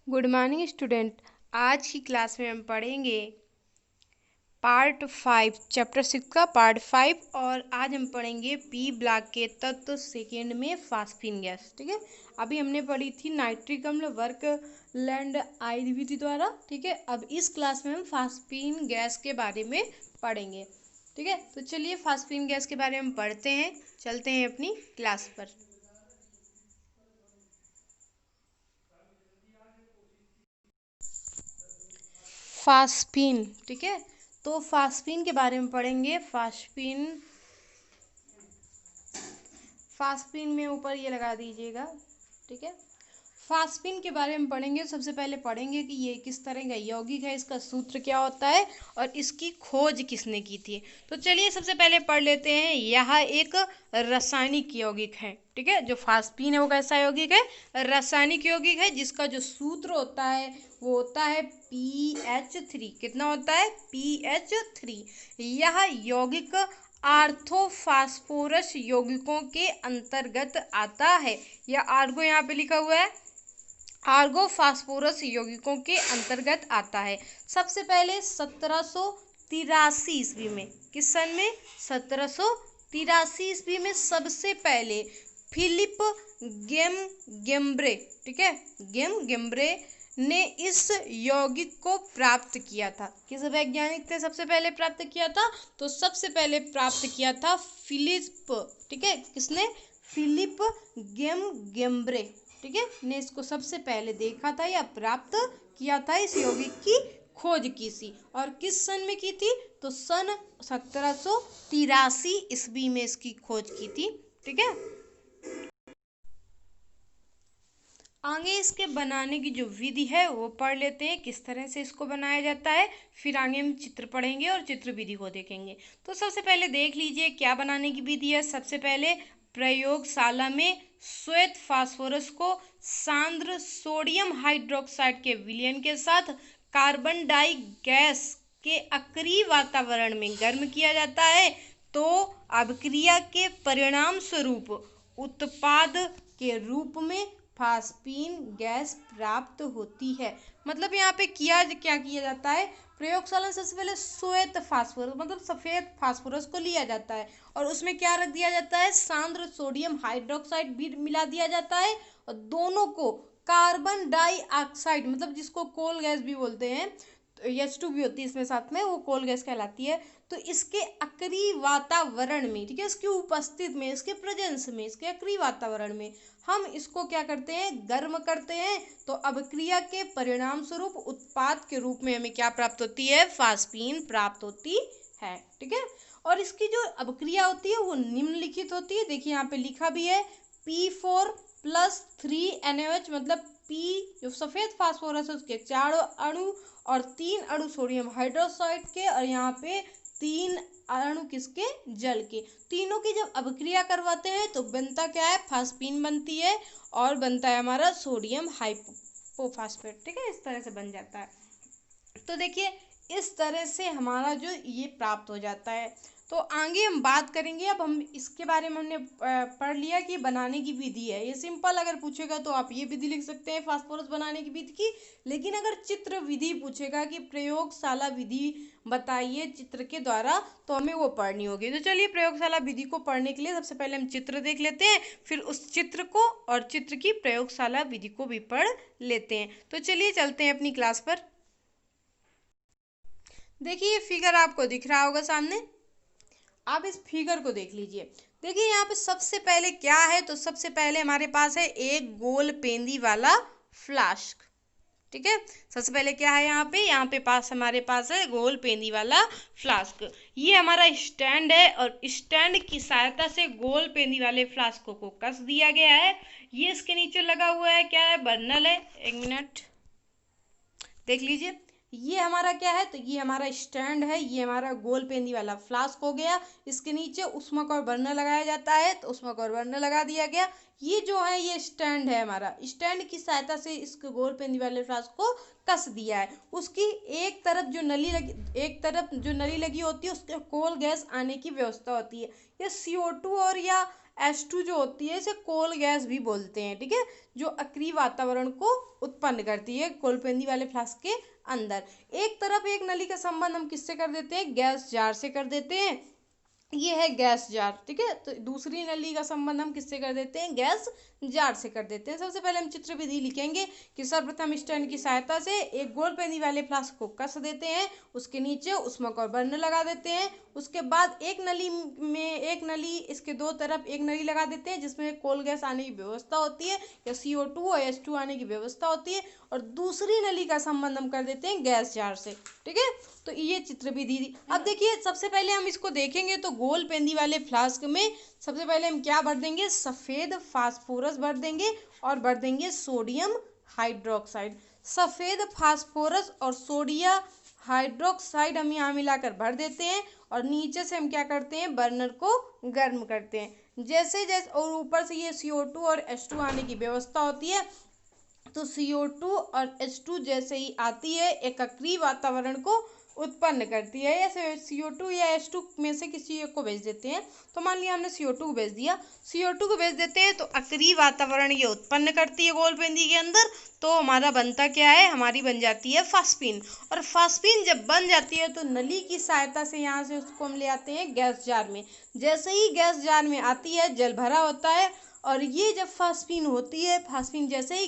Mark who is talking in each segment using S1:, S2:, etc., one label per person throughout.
S1: Good morning student. आज की class में हम पढ़ेंगे पार्ट 5 चैप्टर 6 का पार्ट 5। और आज हम पढ़ेंगे पी ब्लॉक के तत्व सेकेंड में फास्फीन गैस। ठीक है, अभी हमने पढ़ी थी नाइट्रिक अम्ल वर्क लैंड आई विधि द्वारा। ठीक है, अब इस क्लास में हम फास्फीन गैस के बारे में पढ़ेंगे। ठीक है, तो चलिए फास्फीन गैस के बारे में पढ़ते हैं, चलते हैं अपनी क्लास पर। फास्फीन, ठीक है, तो फास्फीन के बारे में पढ़ेंगे। फास्फीन फास्फीन में ऊपर ये लगा दीजिएगा। ठीक है, फास्फीन के बारे में पढ़ेंगे। सबसे पहले पढ़ेंगे कि ये किस तरह का यौगिक है, इसका सूत्र क्या होता है और इसकी खोज किसने की थी। तो चलिए सबसे पहले पढ़ लेते हैं। यह एक रासायनिक यौगिक है। ठीक है, जो फास्फीन है वो कैसा यौगिक है? रासायनिक यौगिक है, जिसका जो सूत्र होता है वो होता है PH3। कितना होता है? PH3। यह यौगिक आर्थोफास्फोरस यौगिकों के अंतर्गत आता है। या आर्गो यहाँ पे लिखा हुआ है, आर्गोफास्फोरस यौगिकों के अंतर्गत आता है। सबसे पहले 1783 ईस्वी में, किस सन में? 1783 ईस्वी में सबसे पहले फिलिप गेम्ब्रे, ठीक है, गेम्ब्रे ने इस यौगिक को प्राप्त किया था। किस वैज्ञानिक ने सबसे पहले प्राप्त किया था? तो सबसे पहले प्राप्त किया था फिलिप, ठीक है, किसने? फिलिप गेम्ब्रे, ठीक है, ने इसको सबसे पहले देखा था या प्राप्त किया था, इस यौगिक की खोज की थी। और किस सन में की थी? तो सन 1783 ईस्वी में इसकी खोज की थी। ठीक है, आगे इसके बनाने की जो विधि है वो पढ़ लेते हैं, किस तरह से इसको बनाया जाता है। फिर आगे हम चित्र पढ़ेंगे और चित्र विधि को देखेंगे। तो सबसे पहले देख लीजिए क्या बनाने की विधि है। सबसे पहले प्रयोगशाला में श्वेत फास्फोरस को सांद्र सोडियम हाइड्रोक्साइड के विलयन के साथ कार्बन डाई गैस के अक्रिय वातावरण में गर्म किया जाता है। तो अभिक्रिया के परिणाम स्वरूप उत्पाद के रूप में फास्फीन गैस प्राप्त होती है। मतलब यहाँ पे क्या किया जाता है? प्रयोगशाला में सबसे पहले श्वेत फास्फोरस मतलब सफेद फास्फोरस को लिया जाता है और उसमें क्या रख दिया जाता है? सांद्र सोडियम हाइड्रोक्साइड भी मिला दिया जाता है और दोनों को कार्बन डाइऑक्साइड मतलब जिसको कोल गैस भी बोलते हैं, तो H2 भी होती है इसमें साथ में, वो कोल गैस कहलाती है। तो इसके अक्रिय वातावरण में, ठीक है, इसकी उपस्थित में, इसके प्रेजेंस में, इसके अक्रिय वातावरण में हम इसको क्या करते हैं? गर्म करते हैं। तो अभिक्रिया के परिणाम स्वरूप उत्पाद के रूप में हमें क्या प्राप्त होती है? फास्फीन प्राप्त होती है। ठीक है, और इसकी जो अभिक्रिया होती है वो निम्नलिखित होती है। देखिए यहाँ पे लिखा भी है P4+3NaOH, मतलब P जो सफेद फास्फोरस है उसके 4 अणु और 3 अणु सोडियम हाइड्रोक्साइड के, और यहाँ पे 3 अणु किसके? जल के। तीनों की जब अभिक्रिया करवाते हैं तो बनता क्या है? फास्फीन बनती है और बनता है हमारा सोडियम हाइपोफॉस्फेट। ठीक है, इस तरह से बन जाता है। तो देखिए इस तरह से हमारा जो ये प्राप्त हो जाता है। तो आगे हम बात करेंगे। अब हम इसके बारे में हमने पढ़ लिया कि बनाने की विधि है। ये सिंपल अगर पूछेगा तो आप ये विधि लिख सकते हैं फास्फोरस बनाने की विधि की। लेकिन अगर चित्र विधि पूछेगा कि प्रयोगशाला विधि बताइए चित्र के द्वारा, तो हमें वो पढ़नी होगी। तो चलिए प्रयोगशाला विधि को पढ़ने के लिए सबसे पहले हम चित्र देख लेते हैं, फिर उस चित्र को और चित्र की प्रयोगशाला विधि को भी पढ़ लेते हैं। तो चलिए चलते हैं अपनी क्लास पर। देखिए ये फिगर आपको दिख रहा होगा सामने, आप इस फिगर को देख लीजिए। देखिए यहाँ पे सबसे पहले क्या है? तो सबसे पहले हमारे पास है एक गोल पेंदी वाला फ्लास्क। ठीक है, सबसे पहले क्या है यहाँ पे पास हमारे पास है गोल पेंदी वाला फ्लास्क। ये हमारा स्टैंड है और स्टैंड की सहायता से गोल पेंदी वाले फ्लास्क को कस दिया गया है। ये इसके नीचे लगा हुआ है, क्या है? बर्नल है। एक मिनट देख लीजिए, ये हमारा क्या है? तो ये हमारा स्टैंड है, ये हमारा गोल पेंदी वाला फ्लास्क हो गया। इसके नीचे उष्मक और बर्नर लगाया जाता है, तो उष्मक और बर्नर लगा दिया गया। ये जो है ये स्टैंड है हमारा, स्टैंड की सहायता से इस गोल पेंदी वाले फ्लास्क को कस दिया है। उसकी एक तरफ जो नली लगी होती है उसके कोल गैस आने की व्यवस्था होती है। ये CO2 और या H2 जो होती है इसे कोल गैस भी बोलते हैं, ठीक है, जो अक्रिय वातावरण को उत्पन्न करती है गोलपेंदी वाले फ्लास्क के अंदर। एक तरफ एक नली का संबंध हम किससे कर देते हैं, गैस जार से कर देते हैं, ये है गैस जार, ठीक है। तो दूसरी नली का संबंध हम किससे कर देते हैं, गैस जार से कर देते हैं। सबसे पहले हम चित्र विधि लिखेंगे कि सर्वप्रथम स्टैंड की सहायता से एक गोल पेंदी वाले फ्लास्क को कस देते हैं, उसके नीचे उष्मक और बर्नर लगा देते हैं। उसके बाद एक नली इसके दो तरफ एक नली लगा देते हैं जिसमें कोल गैस आने की व्यवस्था होती है या CO2 और H2 आने की व्यवस्था होती है, और दूसरी नली का संबंध हम कर देते हैं गैस जार से, ठीक है। तो ये चित्र विधि थी। अब देखिए सबसे पहले हम इसको देखेंगे तो गोल पेंदी वाले फ्लास्क में सबसे पहले हम क्या भर देंगे, सफ़ेद फास्फोरस भर देंगे और भर देंगे सोडियम हाइड्रोक्साइड। सफ़ेद फास्फोरस और सोडियम हाइड्रोक्साइड हम यहाँ मिलाकर भर देते हैं और नीचे से हम क्या करते हैं, बर्नर को गर्म करते हैं। जैसे जैसे और ऊपर से ये CO2 और H2 आने की व्यवस्था होती है, तो CO2 और H2 जैसे ही आती है एक अक्रिय वातावरण को उत्पन्न करती है। या CO2 या H2 में से किसी एक को भेज देते हैं। तो मान लिया हमने CO2 को भेज दिया, CO2 को भेज देते हैं तो अक्रिय वातावरण ये उत्पन्न करती है गोलपेंदी के अंदर। तो हमारा बनता क्या है, हमारी बन जाती है फास्फीन। और फास्फीन जब बन जाती है तो नली की सहायता से यहाँ से उसको हम ले आते हैं गैस जार में। जैसे ही गैस जार में आती है जल भरा होता है, और ये जब फास्फीन होती है, फास्फीन जैसे ही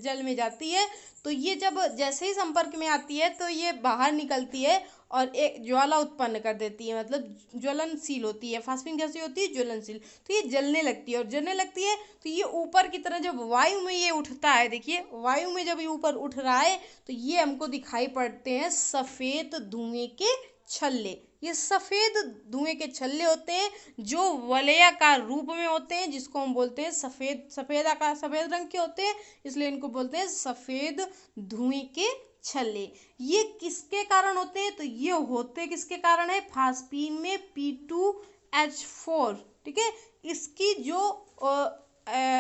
S1: जल में जाती है तो ये जब जैसे ही संपर्क में आती है तो ये बाहर निकलती है और एक ज्वाला उत्पन्न कर देती है, मतलब ज्वलनशील होती है। फास्फीन कैसी होती है, ज्वलनशील। तो ये जलने लगती है, और जलने लगती है तो ये ऊपर की तरह जब वायु में ये उठता है, देखिए वायु में जब ये ऊपर उठ रहा है तो ये हमको दिखाई पड़ते हैं सफ़ेद धुएं के छल्ले। ये सफ़ेद धुएं के छल्ले होते हैं जो वलयाकार रूप में होते हैं, जिसको हम बोलते हैं सफ़ेद आकार, सफ़ेद रंग के होते हैं, इसलिए इनको बोलते हैं सफ़ेद धुएं के छल्ले। ये किसके कारण होते हैं, तो ये होते किसके कारण है, फास्फीन में P2H4, ठीक है, इसकी जो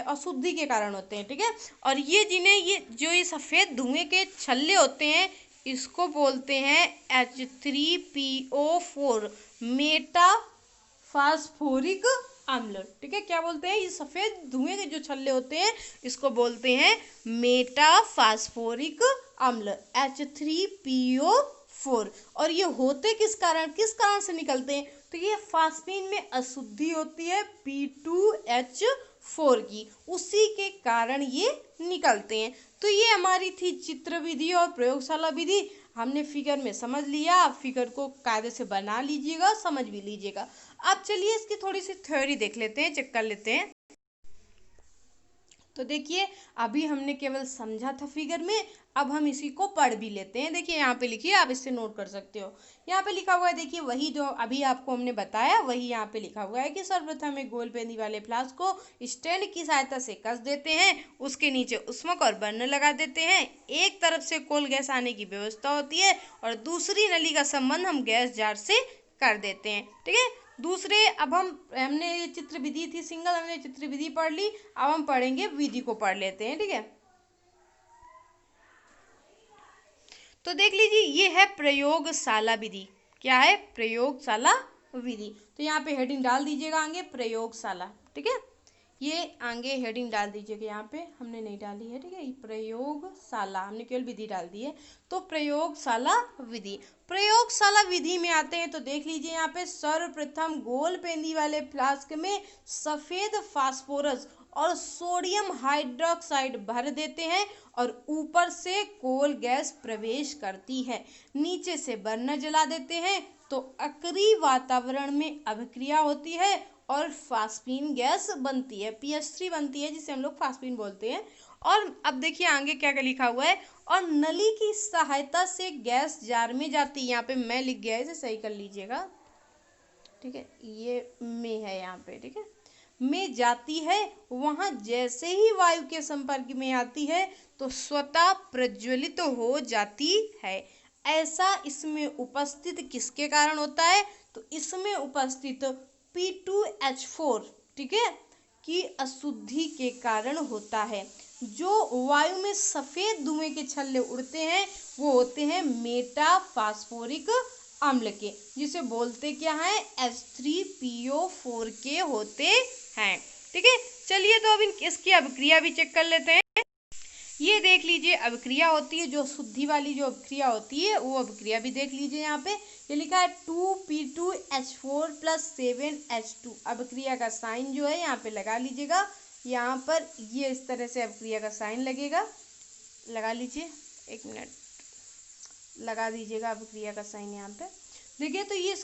S1: अशुद्धि के कारण होते हैं, ठीक है। और ये जिन्हें ये सफ़ेद धुएं के छल्ले होते हैं इसको बोलते हैं H3PO4 मेटा फास्फोरिक अम्ल, ठीक है। क्या बोलते हैं, ये सफ़ेद धुएं के जो छल्ले होते हैं इसको बोलते हैं मेटा फास्फोरिक अम्ल H3PO4। और ये होते किस कारण से निकलते हैं, तो ये फास्फीन में अशुद्धि होती है P2H4 की, उसी के कारण ये निकलते हैं। तो ये हमारी थी चित्र विधि और प्रयोगशाला विधि। हमने फिगर में समझ लिया, आप फिगर को कायदे से बना लीजिएगा, समझ भी लीजिएगा। अब चलिए इसकी थोड़ी सी थ्योरी देख लेते हैं, चेक कर लेते हैं। तो देखिए अभी हमने केवल समझा था फिगर में, अब हम इसी को पढ़ भी लेते हैं। देखिए यहाँ पे लिखिए, आप इससे नोट कर सकते हो। यहाँ पे लिखा हुआ है, देखिए वही जो अभी आपको हमने बताया वही यहाँ पे लिखा हुआ है कि सर्वप्रथम एक गोल पेंदी वाले फ्लास्क को स्टैंड की सहायता से कस देते हैं, उसके नीचे उष्मक और बर्नर लगा देते हैं। एक तरफ से कोल गैस आने की व्यवस्था होती है और दूसरी नली का संबंध हम गैस जार से कर देते हैं, ठीक है। दूसरे अब हमने ये चित्र विधि थी सिंगल, हमने चित्र विधि पढ़ ली, अब हम पढ़ेंगे विधि को पढ़ लेते हैं, ठीक है। तो देख लीजिए ये है प्रयोगशाला विधि। क्या है, प्रयोगशाला विधि। तो यहाँ पे हेडिंग डाल दीजिएगा आगे प्रयोगशाला, ठीक है। ये आगे हेडिंग डाल दीजिएगा, यहाँ पे हमने नहीं डाली है, ठीक है। प्रयोगशाला हमने केवल विधि डाल दी है। तो प्रयोगशाला विधि, प्रयोगशाला विधि में आते हैं तो देख लीजिए यहाँ पे सर्वप्रथम गोल पेंदी वाले फ्लास्क में सफ़ेद फास्फोरस और सोडियम हाइड्रोक्साइड भर देते हैं और ऊपर से कोल गैस प्रवेश करती है। नीचे से बर्नर जला देते हैं तो अक्रिय वातावरण में अभिक्रिया होती है और फास्फीन गैस बनती है, PH3 बनती है, जिसे हम लोग फास्फीन बोलते हैं। और अब देखिए आगे क्या क्या लिखा हुआ है, और नली की सहायता से गैस जार में जाती है। यहाँ पे मैं लिख गया है, इसे सही कर लीजिएगा, ठीक है। ये में है यहाँ पे, ठीक है, में जाती है। वहाँ जैसे ही वायु के संपर्क में आती है तो स्वतः प्रज्वलित हो जाती है। ऐसा इसमें उपस्थित किसके कारण होता है, तो इसमें उपस्थित P2H4, ठीक है, की अशुद्धि के कारण होता है। जो वायु में सफ़ेद धुएं के छल्ले उड़ते हैं वो होते हैं मेटा फास्फोरिक अम्ल के, जिसे बोलते क्या है, H3PO4 के होते हैं। ठीक है, चलिए तो अब इसकी अभिक्रिया भी चेक कर लेते हैं। ये देख लीजिए अभिक्रिया होती है, जो शुद्धि वाली जो अभिक्रिया होती है वो अभिक्रिया भी देख लीजिए। यहाँ पे ये लिखा है 2p2h4 + 7h2। अभिक्रिया का साइन जो है यहाँ पे लगा लीजिएगा। यहाँ पर ये इस तरह से अभिक्रिया का साइन लगेगा, लगा लीजिए, 1 मिनट लगा दीजिएगा अभिक्रिया का साइन यहाँ पे। देखिए तो ये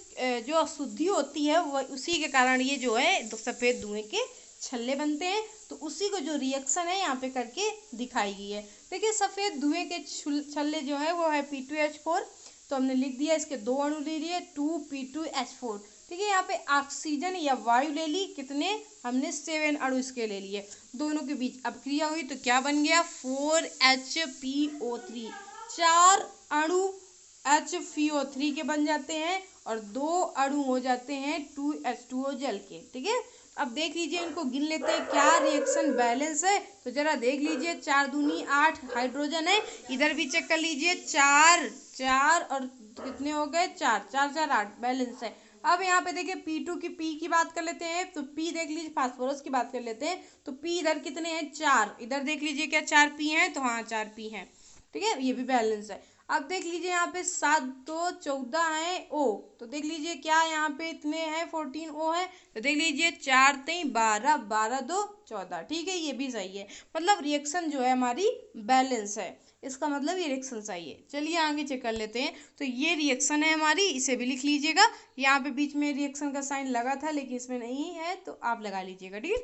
S1: जो अशुद्धि होती है वह उसी के कारण ये जो है सफ़ेद धुएं के छल्ले बनते हैं। तो उसी को जो रिएक्शन है यहाँ पे करके दिखाई गई है। देखिए सफ़ेद धुएं के छल्ले जो है वो है P2H4, तो हमने लिख दिया, इसके 2 अणु ले लिए 2p2h4। ठीक है, यहाँ पे ऑक्सीजन या वायु ले ली, कितने हमने 7 अणु इसके ले लिए, दोनों के बीच अभिक्रिया हुई तो क्या बन गया 4HPO3। 4 अणु HPO3 के बन जाते हैं और 2 अणु हो जाते हैं 2H2O जल के। ठीक है, अब देख लीजिए इनको गिन लेते हैं क्या रिएक्शन बैलेंस है। तो जरा देख लीजिए, 4 दूनी 8 हाइड्रोजन है, इधर भी चेक कर लीजिए, 4 और कितने हो गए 4 4 4 8 बैलेंस है। अब यहाँ पे देखिए P2 की P की बात कर लेते हैं, तो P देख लीजिए, फास्फोरस की बात कर लेते हैं, तो P इधर कितने हैं 4, इधर देख लीजिए क्या 4p हैं, तो हाँ 4p हैं। ठीक है, ये भी बैलेंस है। अब देख लीजिए यहाँ पे 7 2 14 है O, तो देख लीजिए क्या यहाँ पे इतने हैं 14 O है, तो देख लीजिए 4 3 12 12 2 14। ठीक है, ये भी सही है, मतलब रिएक्शन जो है हमारी बैलेंस है, इसका मतलब ये रिएक्शन सही है। चलिए आगे चेक कर लेते हैं। तो ये रिएक्शन है हमारी, इसे भी लिख लीजिएगा। यहाँ पे बीच में रिएक्शन का साइन लगा था लेकिन इसमें नहीं है, तो आप लगा लीजिएगा। ठीक है,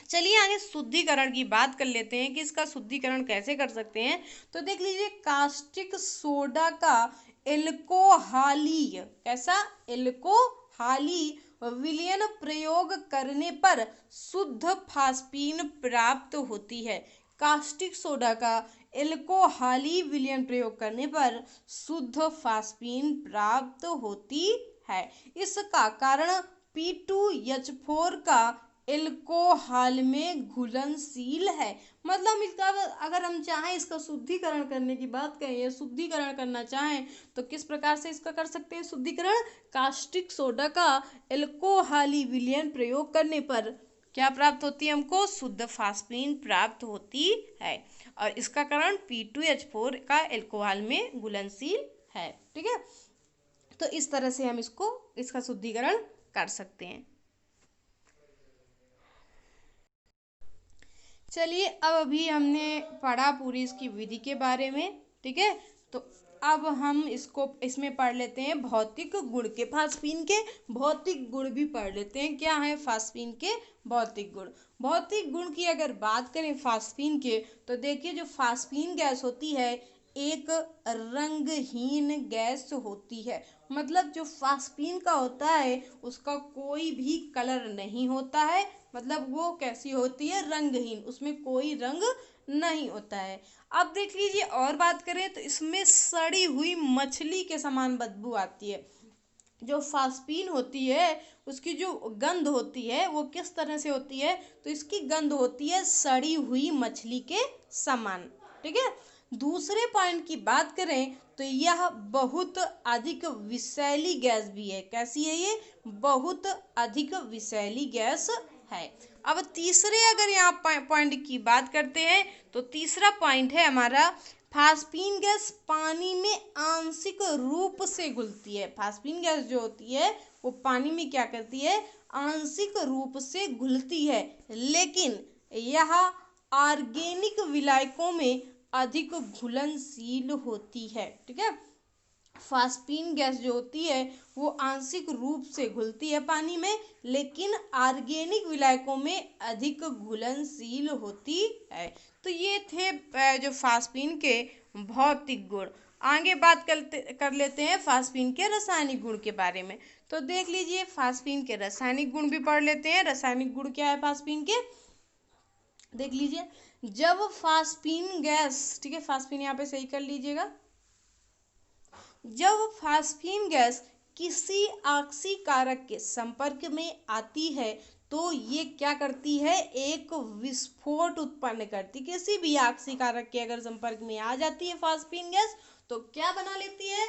S1: चलिए आगे शुद्धिकरण की बात कर लेते हैं कि इसका शुद्धिकरण कैसे कर सकते हैं। तो देख लीजिए कास्टिक सोडा का एल्कोहलीय, कैसा एल्कोहलीय विलयन प्रयोग करने पर शुद्ध फास्फीन प्राप्त होती है। कास्टिक सोडा का एल्कोहलीय विलयन प्रयोग करने पर शुद्ध फास्फीन प्राप्त होती है। इसका कारण P2H4 का एल्कोहल में घुलनशील है। मतलब इसका अगर हम चाहें इसका शुद्धिकरण करने की बात करें या शुद्धिकरण करना चाहें तो किस प्रकार से इसका कर सकते हैं शुद्धिकरण। कास्टिक सोडा का एल्कोहली विलयन प्रयोग करने पर क्या प्राप्त होती है हमको, शुद्ध फास्फीन प्राप्त होती है, और इसका कारण P2H4 का एल्कोहल में घुलनशील है। ठीक है, तो इस तरह से हम इसका शुद्धिकरण कर सकते हैं। चलिए अब अभी हमने पढ़ा पूरी इसकी विधि के बारे में। ठीक है, तो अब हम इसमें पढ़ लेते हैं भौतिक गुण के, फास्फीन के भौतिक गुण भी पढ़ लेते हैं। क्या है फास्फीन के भौतिक गुण। भौतिक गुण की अगर बात करें फास्फीन के, तो देखिए जो फास्फीन गैस होती है एक रंगहीन गैस होती है। मतलब जो फास्फीन का होता है उसका कोई भी कलर नहीं होता है, मतलब वो कैसी होती है रंगहीन, उसमें कोई रंग नहीं होता है। अब देख लीजिए और बात करें तो इसमें सड़ी हुई मछली के समान बदबू आती है। जो फास्फीन होती है उसकी जो गंध होती है वो किस तरह से होती है, तो इसकी गंध होती है सड़ी हुई मछली के समान। ठीक है, दूसरे पॉइंट की बात करें तो यह बहुत अधिक विषैली गैस भी है। कैसी है ये, बहुत अधिक विषैली गैस है। अब तीसरे अगर यहाँ पॉइंट की बात करते हैं तो तीसरा पॉइंट है हमारा फास्फीन गैस पानी में आंशिक रूप से घुलती है। फास्फीन गैस जो होती है वो पानी में क्या करती है, आंशिक रूप से घुलती है, लेकिन यह ऑर्गेनिक विलायकों में अधिक घुलनशील होती है। ठीक है, फास्फीन गैस जो होती है वो आंशिक रूप से घुलती है पानी में, लेकिन ऑर्गेनिक विलायकों में अधिक घुलनशील होती है। तो ये थे जो फास्फीन के भौतिक गुण। आगे बात कर लेते हैं फास्फीन के रासायनिक गुण के बारे में। तो देख लीजिए फास्फीन के रासायनिक गुण भी पढ़ लेते हैं। रासायनिक गुण क्या है फास्फीन के, देख लीजिए जब फास्फीन गैस, ठीक है फास्फीन यहाँ पे सही कर लीजिएगा, जब फास्फीन गैस किसी ऑक्सीकारक के संपर्क में आती है तो ये क्या करती है, एक विस्फोट उत्पन्न करती। किसी भी ऑक्सीकारक के अगर संपर्क में आ जाती है फास्फीन गैस तो क्या बना लेती है,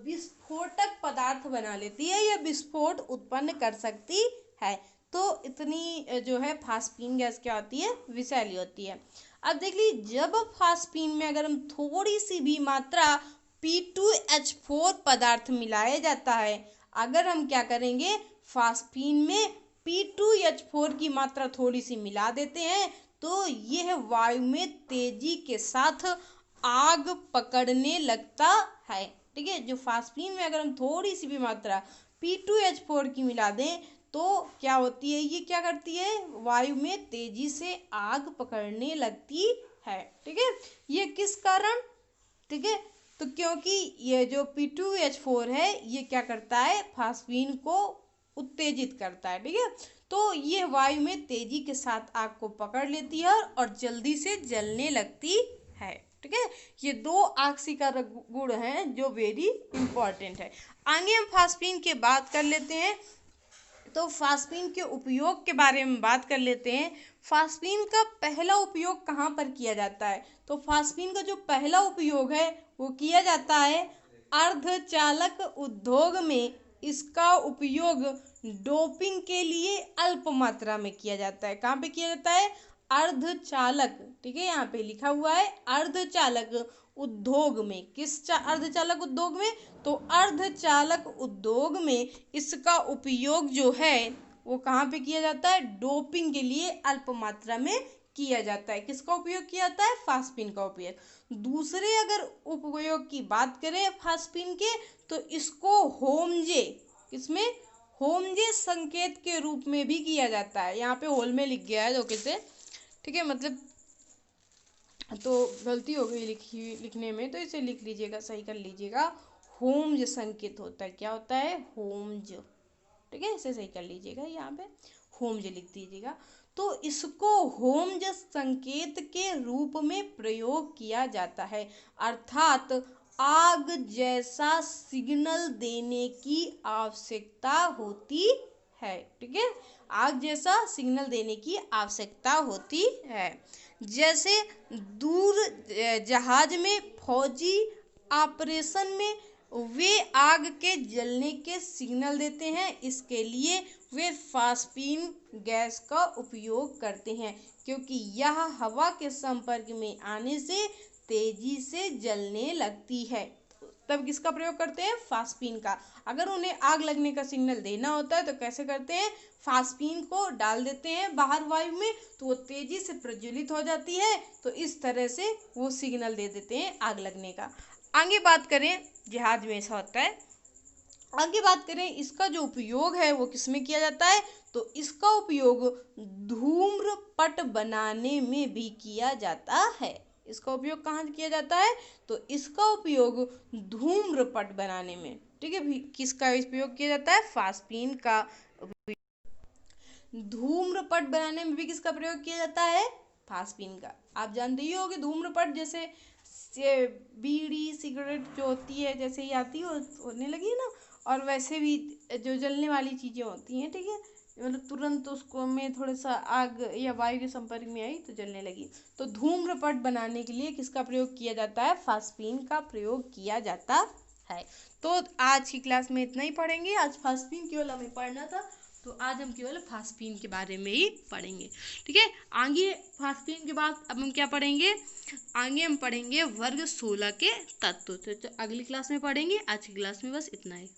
S1: विस्फोटक पदार्थ बना लेती है या विस्फोट उत्पन्न कर सकती है। तो इतनी जो है फास्फीन गैस क्या होती है, विषैली होती है। अब देख लीजिए, जब फास्फीन में अगर हम थोड़ी सी भी मात्रा P2H4 पदार्थ मिलाया जाता है, अगर हम क्या करेंगे, फास्फीन में P2H4 की मात्रा थोड़ी सी मिला देते हैं, तो यह वायु में तेजी के साथ आग पकड़ने लगता है। ठीक है, जो फास्फीन में अगर हम थोड़ी सी भी मात्रा P2H4 की मिला दें तो क्या होती है, ये क्या करती है, वायु में तेजी से आग पकड़ने लगती है। ठीक है, ये किस कारण, ठीक है, तो क्योंकि ये जो P2H4 है ये क्या करता है, फास्फीन को उत्तेजित करता है। ठीक है, तो ये वायु में तेजी के साथ आग को पकड़ लेती है और जल्दी से जलने लगती है। ठीक है, ये दो आक्सीकारक गुण हैं जो वेरी इंपॉर्टेंट है। आगे हम फास्फीन की बात कर लेते हैं, तो फास्फीन के उपयोग के बारे में बात कर लेते हैं। फास्फीन का पहला उपयोग कहाँ पर किया जाता है, तो फास्फीन का जो पहला उपयोग है वो किया जाता है अर्धचालक उद्योग में। इसका उपयोग डोपिंग के लिए अल्प मात्रा में किया जाता है। कहाँ पे किया जाता है, अर्धचालक, ठीक है, यहाँ पे लिखा हुआ है अर्धचालक उद्योग में। किस अर्धचालक उद्योग में, तो अर्धचालक उद्योग में इसका उपयोग जो है वो कहाँ पे किया जाता है, डोपिंग के लिए अल्प मात्रा में किया जाता है। किसका उपयोग किया जाता है, फास्फीन का उपयोग। दूसरे अगर उपयोग की बात करें फास्फीन के, तो इसको होमजे, इसमें होमजे संकेत के रूप में भी किया जाता है। यहाँ पे होल में लिख गया है धोखे से, ठीक है, मतलब तो गलती हो गई लिखने में, तो इसे लिख लीजिएगा, सही कर लीजिएगा। होम्ज संकेत होता है, क्या होता है, होम्ज। ठीक है, इसे सही कर लीजिएगा, यहाँ पे होम्ज लिख दीजिएगा। तो इसको होम्ज संकेत के रूप में प्रयोग किया जाता है, अर्थात आग जैसा सिग्नल देने की आवश्यकता होती है। ठीक है, आग जैसा सिग्नल देने की आवश्यकता होती है। जैसे दूर जहाज में फौजी ऑपरेशन में वे आग के जलने के सिग्नल देते हैं, इसके लिए वे फास्फीन गैस का उपयोग करते हैं, क्योंकि यह हवा के संपर्क में आने से तेजी से जलने लगती है। तब किसका प्रयोग करते हैं, फास्फीन का। अगर उन्हें आग लगने का सिग्नल देना होता है तो कैसे करते हैं, फास्फीन को डाल देते हैं बाहर वायु में, तो वो तेजी से प्रज्वलित हो जाती है, तो इस तरह से वो सिग्नल दे देते हैं आग लगने का। आगे बात करें, जहाज में ऐसा होता है। आगे बात करें इसका जो उपयोग है वो किसमें किया जाता है, तो इसका उपयोग धूम्रपट बनाने में भी किया जाता है। इसका उपयोग कहाँ किया जाता है, तो इसका उपयोग धूम्रपट बनाने में, ठीक है, किसका उपयोग किया जाता है, फास्फीन का। धूम्रपट बनाने में भी किसका प्रयोग किया जाता है, फास्फीन का। आप जानते ही होंगे धूम्रपट, जैसे बीड़ी सिगरेट जो होती है जैसे ही आती है होने लगी है ना, और वैसे भी जो जलने वाली चीज़ें होती हैं, ठीक है, मतलब तुरंत उसको में थोड़ा सा आग या वायु के संपर्क में आई तो जलने लगी। तो धूम्रपट बनाने के लिए किसका प्रयोग किया जाता है, फास्फीन का प्रयोग किया जाता है। तो आज की क्लास में इतना ही पढ़ेंगे। आज फास्फीन केवल हमें पढ़ना था, तो आज हम केवल फास्फीन के बारे में ही पढ़ेंगे। ठीक है, आगे फास्फीन के बाद अब हम क्या पढ़ेंगे, आगे हम पढ़ेंगे वर्ग 16 के तत्व। तो अगली क्लास में पढ़ेंगे। आज की क्लास में बस इतना ही।